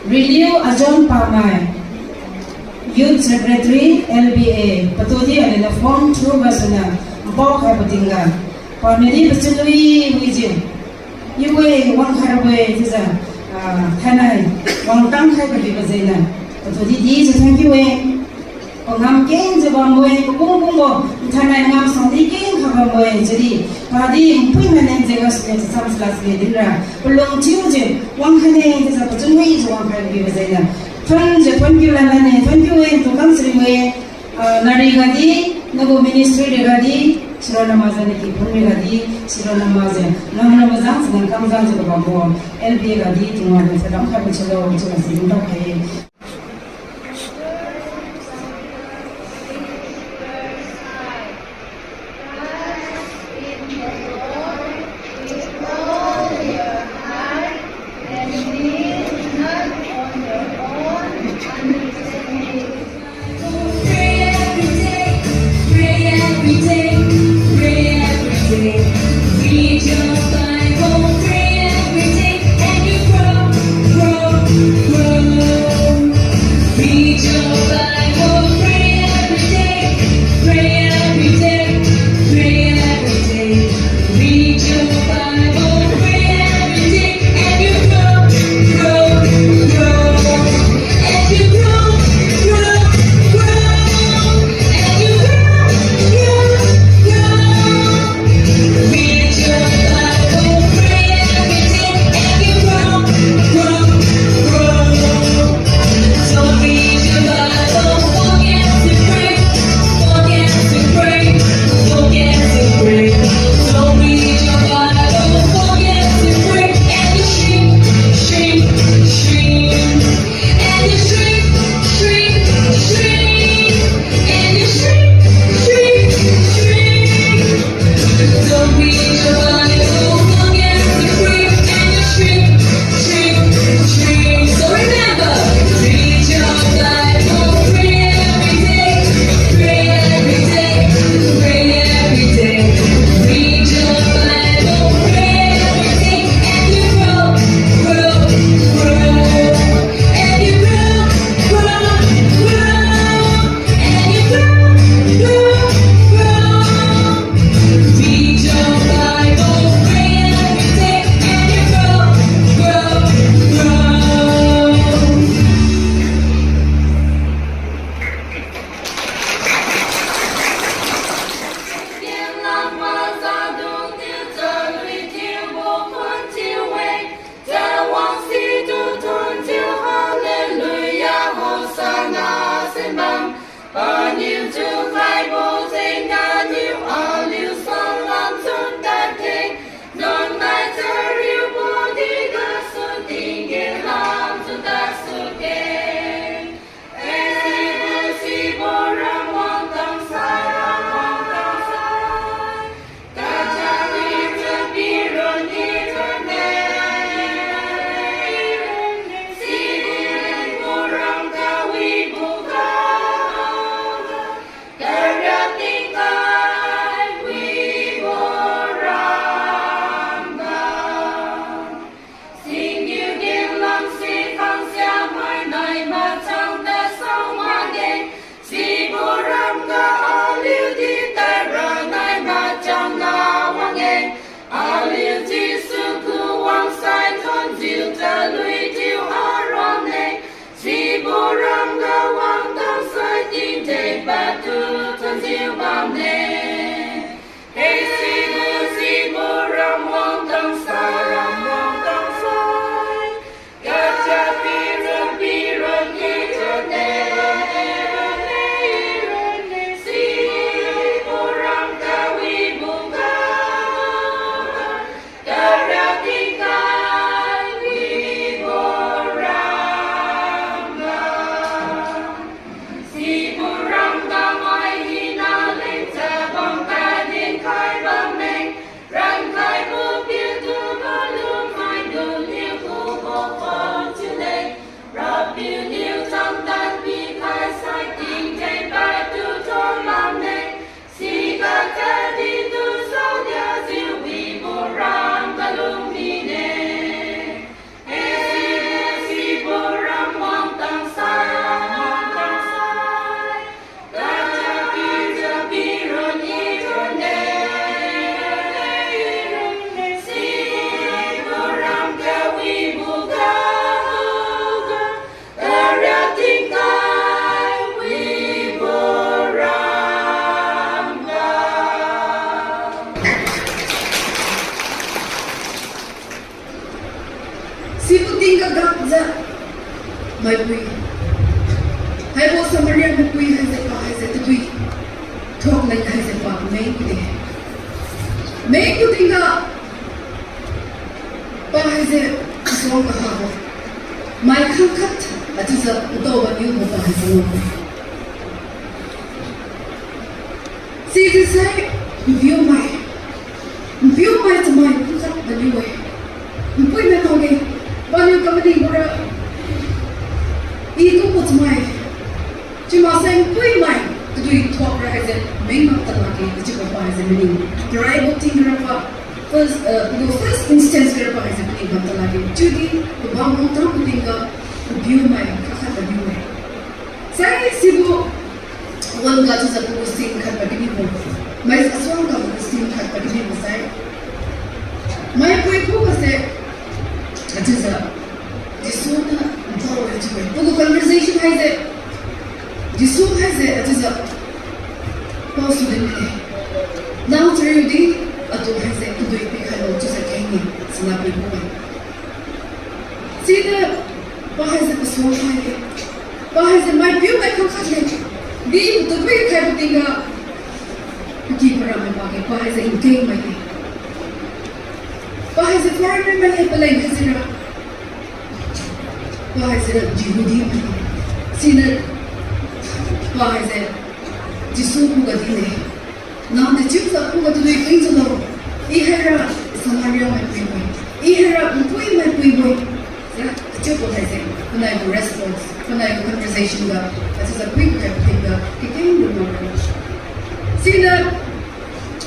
Renew Ajon Pamai, Youth Secretary LBA, Patodi and the form true Basuna, Bok Habatinga, Pamini Basilui Wizim. You weigh one highway, Tisa, Tanai, one tongue Happy Bazina, Patodi Diz, thank you. Ongam King, the Bamboy, Bungo, Tanai Nam Sandi King, Habamoy, Jadi, Padi, Puman and the Western Sams last Medina, Long Tuesday, one hand is a opportunity to one kind of Bazina. 20 way to country way, Narigadi, Nago Ministry Regadi, Sironamazaniki, Pumigadi, Sironamazan, Namanamazans, and comes down to the Bambo, LB Gadi, to one with a long habitual to a single pay. Grow, grow, grow. Bao nhiêu chữ khai vô danh đã nhiều áo liu son làm chốn tan thế non mai cho riu vô đi đã xuân tình ghé làm cho ta xuân kề si vô ram mong tâm sai ta cha đi cho bi rồi đi cho si vô ram ta vi vô mai pui hai bo samaria mai pui hai se pa hai se tui thok lai hai se pa mai ku de mai ku tinga pa hai se so ka ha bo mai kham khat ati sa to ba yu mo pa hai se mo si de sai view mai to mai ku sa da ni wai pui me no ge ba ni ka ma di bora itu pun semai, cuma saya pun mai, tu itu apa saja, memang tak lagi, itu apa saja mending. Try booking berapa, first instance berapa saja mending tak lagi. Jadi, bangun terus tinggal view mai, kakak view mai. Saya sibuk, orang kata saya posting kat begini pun, mai asal orang posting kat begini pun saya, mai pun saya, aja saya, disona. Buku conversation hai se, jisu hai se, aja paus student ni. Now cari di, atau hai se, itu ipi kalau aja kini, selapi bukan. Sini, bahai se pesuah hai, bahai se mai view mai kau kat lagi. Di itu pun kai tinggal, pergi beramai pakai, bahai se ingkeng mai. Bahai se foreigner mai hai pelai hai se. Bahai se Yehudi mai, sini bahai se Jisu pun gadi le, nam de Jisu pun gadi le keng jalo, ihera Samaria mai pui mai, ihera pui mai pui mai, ya kecil pun bahai se, kena ibu response, kena ibu conversation ga, aja sa pui kai pui ga, kekeng rumah. Sini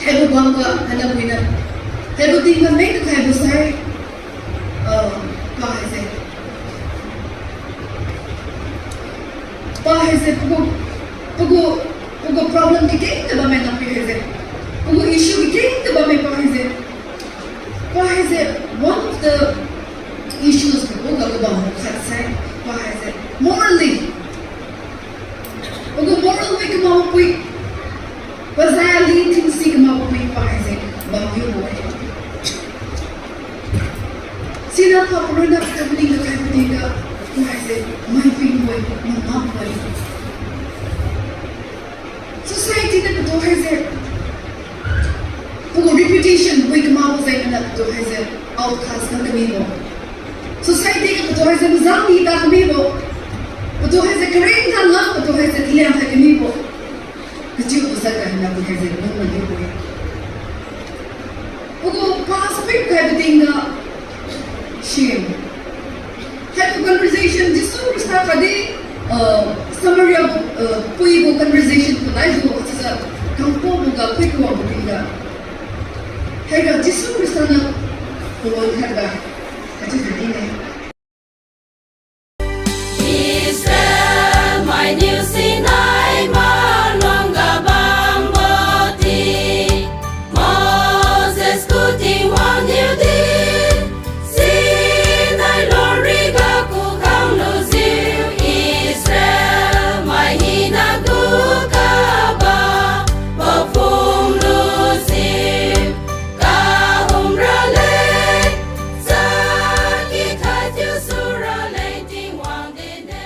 hebu bangga, hana pui na, hebu tinggal mai tu kai besar, bahai se. Bahai se pugu problem dikit tu bame nak bahai se, pugu issue dikit tu bame bahai se, one of the issues pugu kalau bame kat saya bahai se morally, pugu moral we kemau pui, pasal linting si kemau pui bahai se bangyu boleh. Sila apa perlu nak terbeling dekat tiga. Bahai se mai pui boleh, mampu boleh. society na to has it. Pugo reputation we come out say na to has it outcast na kami mo. Society ka to has it mazang ni ta kami mo. To has it kering ka na to has it liang ka kami mo. Kecil besar ka na to has it no lagi po. Pugo past week ka biting na shame. Have a conversation just so start kadi summary of puigo conversation pulai do sa kampo buga quick wa butinga. Hega just so start na pulo ka ba. Kacil jadi ne.